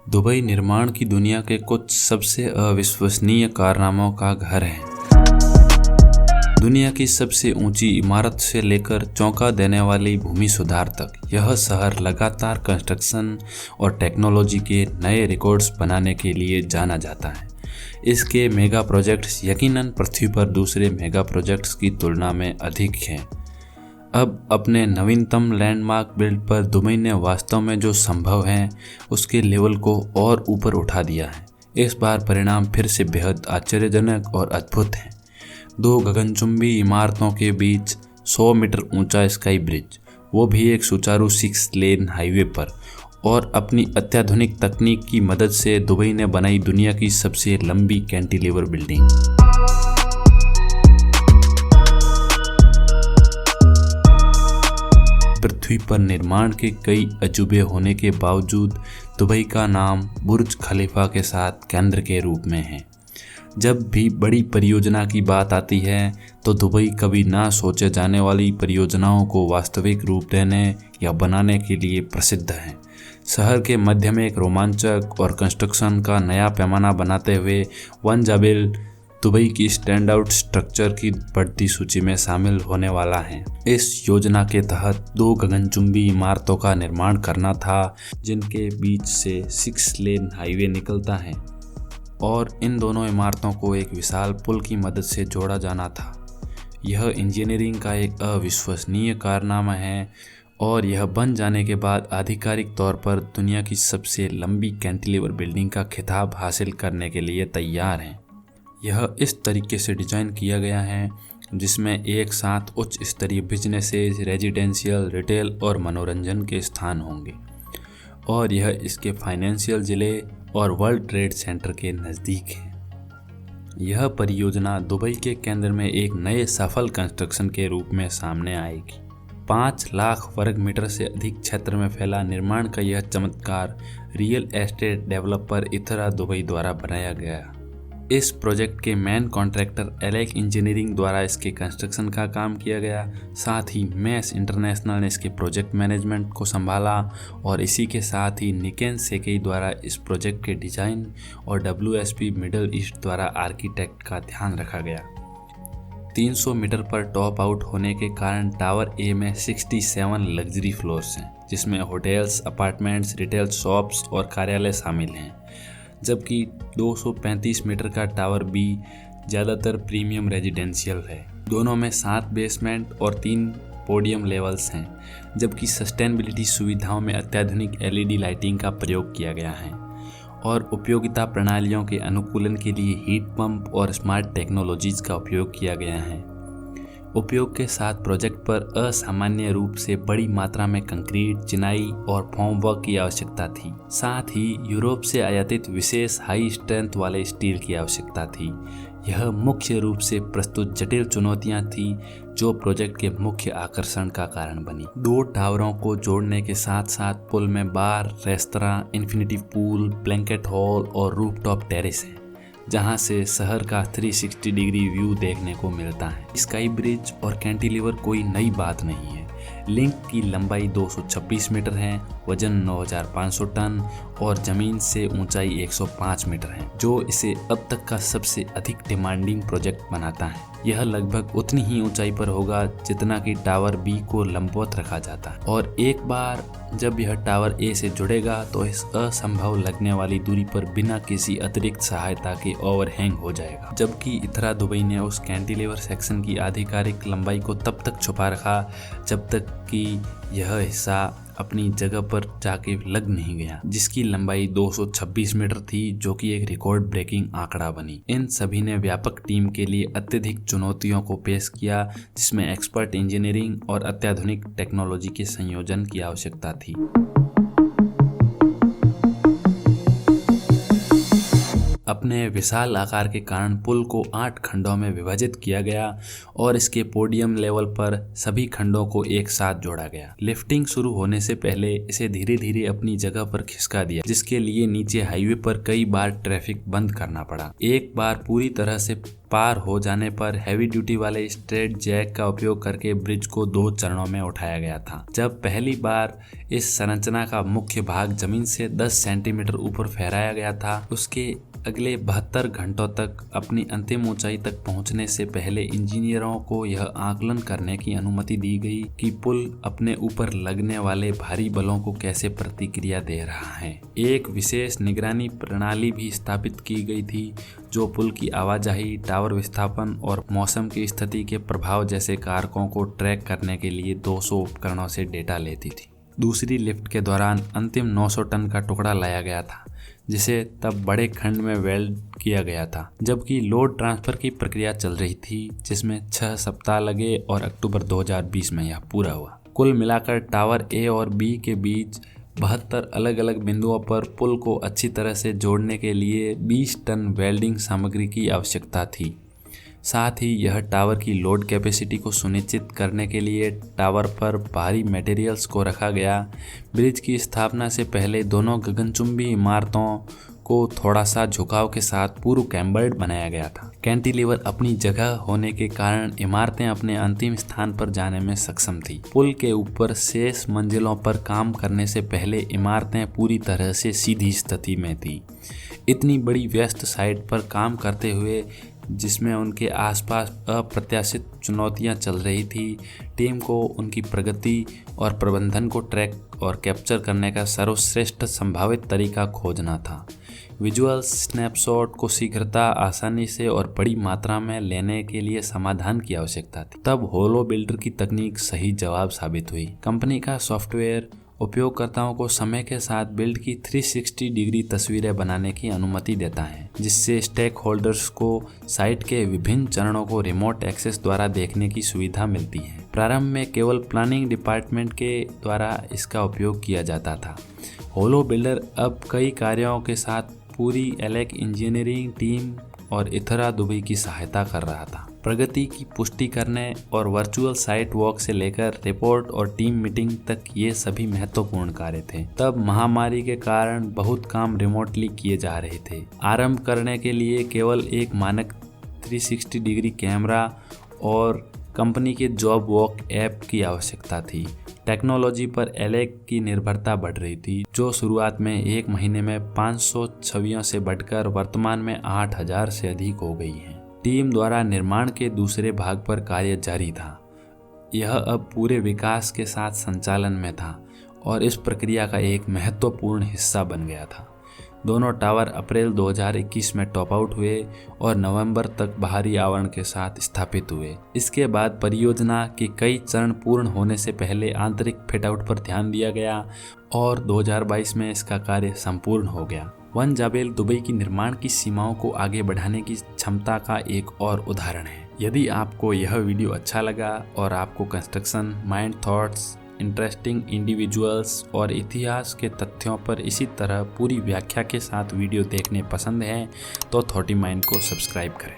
Dubai निर्माण की दुनिया के कुछ सबसे अविश्वसनीय कारनामों का घर है। दुनिया की सबसे ऊंची इमारत से लेकर चौंका देने वाली भूमि सुधार तक, यह शहर लगातार कंस्ट्रक्शन और टेक्नोलॉजी के नए रिकॉर्ड्स बनाने के लिए जाना जाता है। इसके मेगा प्रोजेक्ट्स यकीनन पृथ्वी पर दूसरे मेगा प्रोजेक्ट्स की तुलना में अधिक हैं। अब अपने नवीनतम लैंडमार्क बिल्ड पर दुबई ने वास्तव में जो संभव है उसके लेवल को और ऊपर उठा दिया है। इस बार परिणाम फिर से बेहद आश्चर्यजनक और अद्भुत हैं। दो गगनचुंबी इमारतों के बीच 100 मीटर ऊंचा स्काई ब्रिज, वो भी एक सुचारू 6 लेन हाईवे पर, और अपनी अत्याधुनिक तकनीक की मदद से दुबई ने बनाई दुनिया की सबसे लंबी कैंटिलीवर बिल्डिंग। पृथ्वी पर निर्माण के कई अजूबे होने के बावजूद दुबई का नाम बुर्ज खलीफा के साथ केंद्र के रूप में है। जब भी बड़ी परियोजना की बात आती है तो दुबई कभी ना सोचे जाने वाली परियोजनाओं को वास्तविक रूप देने या बनाने के लिए प्रसिद्ध है। शहर के मध्य में एक रोमांचक और कंस्ट्रक्शन का नया पैमाना बनाते हुए वन जाबिल दुबई की स्टैंड आउट स्ट्रक्चर की बढ़ती सूची में शामिल होने वाला है। इस योजना के तहत 2 गगनचुंबी इमारतों का निर्माण करना था जिनके बीच से 6 लेन हाईवे निकलता है, और इन दोनों इमारतों को एक विशाल पुल की मदद से जोड़ा जाना था। यह इंजीनियरिंग का एक अविश्वसनीय कारनामा है और यह बन जाने के बाद आधिकारिक तौर पर दुनिया की सबसे लंबी कैंटिलीवर बिल्डिंग का खिताब हासिल करने के लिए तैयार है। यह इस तरीके से डिज़ाइन किया गया है जिसमें एक साथ उच्च स्तरीय बिजनेसेस, रेजिडेंशियल, रिटेल और मनोरंजन के स्थान होंगे, और यह इसके फाइनेंशियल जिले और वर्ल्ड ट्रेड सेंटर के नज़दीक है। यह परियोजना दुबई के केंद्र में एक नए सफल कंस्ट्रक्शन के रूप में सामने आएगी। 5 लाख वर्ग मीटर से अधिक क्षेत्र में फैला निर्माण का यह चमत्कार रियल एस्टेट डेवलपर इथरा दुबई द्वारा बनाया गया। इस प्रोजेक्ट के मेन कॉन्ट्रैक्टर एलेक इंजीनियरिंग द्वारा इसके कंस्ट्रक्शन का काम किया गया। साथ ही मैस इंटरनेशनल ने इसके प्रोजेक्ट मैनेजमेंट को संभाला, और इसी के साथ ही निकेन सेकेई द्वारा इस प्रोजेक्ट के डिज़ाइन और WSP मिडल ईस्ट द्वारा आर्किटेक्ट का ध्यान रखा गया। 300 मीटर पर टॉप आउट होने के कारण टावर ए में 67 लग्जरी फ्लोर्स हैं, जिसमें होटल्स, अपार्टमेंट्स, रिटेल शॉप्स और कार्यालय शामिल हैं, जबकि 235 मीटर का टावर बी ज़्यादातर प्रीमियम रेजिडेंशियल है। दोनों में 7 बेसमेंट और 3 पोडियम लेवल्स हैं, जबकि सस्टेनेबिलिटी सुविधाओं में अत्याधुनिक LED लाइटिंग का प्रयोग किया गया है और उपयोगिता प्रणालियों के अनुकूलन के लिए हीट पंप और स्मार्ट टेक्नोलॉजीज का उपयोग किया गया है। उपयोग के साथ प्रोजेक्ट पर असामान्य रूप से बड़ी मात्रा में कंक्रीट, चिनाई और फॉर्मवर्क की आवश्यकता थी। साथ ही यूरोप से आयातित विशेष हाई स्ट्रेंथ वाले स्टील की आवश्यकता थी। यह मुख्य रूप से प्रस्तुत जटिल चुनौतियां थी जो प्रोजेक्ट के मुख्य आकर्षण का कारण बनी। 2 टावरों को जोड़ने के साथ साथ पुल में bar, restaurant, infinity pool, banquet hall और रूफटॉप टेरेस है, जहां से शहर का 360 डिग्री व्यू देखने को मिलता है। स्काई ब्रिज और कैंटिलीवर कोई नई बात नहीं है। लिंक की लंबाई 226 मीटर है, वजन 9500 टन और जमीन से ऊंचाई 105 मीटर है, जो इसे अब तक का सबसे अधिक डिमांडिंग प्रोजेक्ट बनाता है। यह लगभग उतनी ही ऊंचाई पर होगा जितना कि टावर बी को लंबवत रखा जाता है, और एक बार जब यह टावर ए से जुड़ेगा तो इस असंभव लगने वाली दूरी पर बिना किसी अतिरिक्त सहायता के ओवरहैंग हो जाएगा। जबकि इथरा दुबई ने उस कैंटिलीवर सेक्शन की आधिकारिक लंबाई को तब तक छुपा रखा जब तक कि यह हिस्सा अपनी जगह पर जाके लग नहीं गया, जिसकी लंबाई 226 मीटर थी, जो कि एक रिकॉर्ड ब्रेकिंग आंकड़ा बनी। इन सभी ने व्यापक टीम के लिए अत्यधिक चुनौतियों को पेश किया, जिसमें एक्सपर्ट इंजीनियरिंग और अत्याधुनिक टेक्नोलॉजी के संयोजन की आवश्यकता थी। अपने विशाल आकार के कारण पुल को 8 खंडों में विभाजित किया गया और इसके पोडियम लेवल पर सभी खंडों को एक साथ जोड़ा गया। लिफ्टिंग शुरू होने से पहले इसे धीरे धीरे अपनी जगह पर खिसका दिया, जिसके लिए नीचे हाईवे पर कई बार ट्रैफिक बंद करना पड़ा। एक बार पूरी तरह से पार हो जाने पर हैवी ड्यूटी वाले स्ट्रेट जैक का उपयोग करके ब्रिज को 2 चरणों में उठाया गया था। जब पहली बार इस संरचना का मुख्य भाग जमीन से 10 सेंटीमीटर ऊपर फहराया गया था, उसके अगले 72 घंटों तक अपनी अंतिम ऊंचाई तक पहुंचने से पहले इंजीनियरों को यह आकलन करने की अनुमति दी गई कि पुल अपने ऊपर लगने वाले भारी बलों को कैसे प्रतिक्रिया दे रहा है। एक विशेष निगरानी प्रणाली भी स्थापित की गई थी जो पुल की आवाजाही, टावर विस्थापन और मौसम की स्थिति के प्रभाव जैसे कारकों को ट्रैक करने के लिए 200 उपकरणों से डेटा लेती थी। दूसरी लिफ्ट के दौरान अंतिम 900 टन का टुकड़ा लाया गया था, जिसे तब बड़े खंड में वेल्ड किया गया था, जबकि लोड ट्रांसफर की प्रक्रिया चल रही थी, जिसमें 6 सप्ताह लगे और अक्टूबर 2020 में यह पूरा हुआ। कुल मिलाकर टावर ए और बी के बीच 72 अलग अलग बिंदुओं पर पुल को अच्छी तरह से जोड़ने के लिए 20 टन वेल्डिंग सामग्री की आवश्यकता थी। साथ ही यह टावर की लोड कैपेसिटी को सुनिश्चित करने के लिए टावर पर भारी मटेरियल्स को रखा गया। ब्रिज की स्थापना से पहले दोनों गगनचुंबी इमारतों को थोड़ा सा झुकाव के साथ पूर्व कैम्बर्ड बनाया गया था। कैंटिलीवर अपनी जगह होने के कारण इमारतें अपने अंतिम स्थान पर जाने में सक्षम थी। पुल के ऊपर शेष मंजिलों पर काम करने से पहले इमारतें पूरी तरह से सीधी स्थिति में थी। इतनी बड़ी व्यस्त साइट पर काम करते हुए, जिसमें उनके आसपास अप्रत्याशित चुनौतियां चल रही थी, टीम को उनकी प्रगति और प्रबंधन को ट्रैक और कैप्चर करने का सर्वश्रेष्ठ संभावित तरीका खोजना था। विजुअल स्नैपशॉट को शीघ्रता, आसानी से और बड़ी मात्रा में लेने के लिए समाधान की आवश्यकता थी। तब होलो बिल्डर की तकनीक सही जवाब साबित हुई। कंपनी का सॉफ्टवेयर उपयोगकर्ताओं को समय के साथ बिल्ड की 360 डिग्री तस्वीरें बनाने की अनुमति देता है, जिससे स्टेक होल्डर्स को साइट के विभिन्न चरणों को रिमोट एक्सेस द्वारा देखने की सुविधा मिलती है। प्रारंभ में केवल प्लानिंग डिपार्टमेंट के द्वारा इसका उपयोग किया जाता था। होलो बिल्डर अब कई कार्यों के साथ पूरी एलेक इंजीनियरिंग टीम और इथरा दुबई की सहायता कर रहा था। प्रगति की पुष्टि करने और वर्चुअल साइट वॉक से लेकर रिपोर्ट और टीम मीटिंग तक ये सभी महत्वपूर्ण कार्य थे। तब महामारी के कारण बहुत काम रिमोटली किए जा रहे थे। आरंभ करने के लिए केवल एक मानक 360 डिग्री कैमरा और कंपनी के जॉब वॉक ऐप की आवश्यकता थी। टेक्नोलॉजी पर एलेक की निर्भरता बढ़ रही थी, जो शुरुआत में एक महीने में 500 छवियों से बढ़कर वर्तमान में 8000 से अधिक हो गई हैं। टीम द्वारा निर्माण के दूसरे भाग पर कार्य जारी था। यह अब पूरे विकास के साथ संचालन में था और इस प्रक्रिया का एक महत्वपूर्ण हिस्सा बन गया था। दोनों टावर अप्रैल 2021 में टॉप आउट हुए और नवंबर तक बाहरी आवरण के साथ स्थापित हुए। इसके बाद परियोजना के कई चरण पूर्ण होने से पहले आंतरिक फिटआउट पर ध्यान दिया गया और 2022 में इसका कार्य संपूर्ण हो गया। वन जाबेल दुबई की निर्माण की सीमाओं को आगे बढ़ाने की क्षमता का एक और उदाहरण है। यदि आपको यह वीडियो अच्छा लगा और आपको construction, mind thoughts, interesting individuals और इतिहास के तथ्यों पर इसी तरह पूरी व्याख्या के साथ वीडियो देखने पसंद है तो थॉटी माइंड को सब्सक्राइब करें।